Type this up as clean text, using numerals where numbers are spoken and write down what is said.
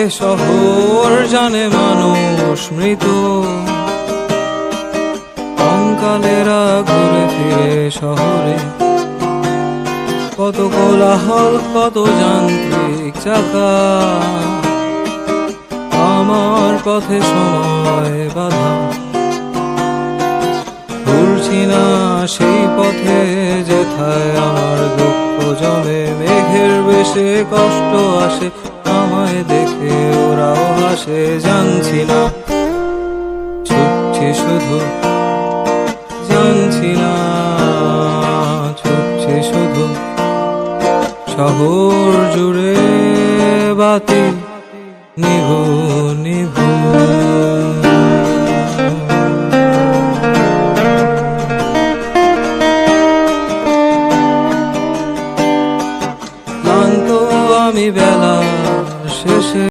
এ শহর জানে মানুষ মৃত, কঙ্কালেরা ঘুরে ফিরে শহরে। কত কোলাহল, কত যান্ত্রিক চাকা, আমার পথে সময় বাধা। ঘুরছি না সেই পথে যেথায় আমার দুঃখ জমে। মেঘের বেশে কষ্ট আসে, আমায় দেখে ওরাও হাসে। জানছি না, ছুটছি শুধু, জানছি না, ছুটছি শুধু। শহর জুড়ে বাতি নিভু নিভু।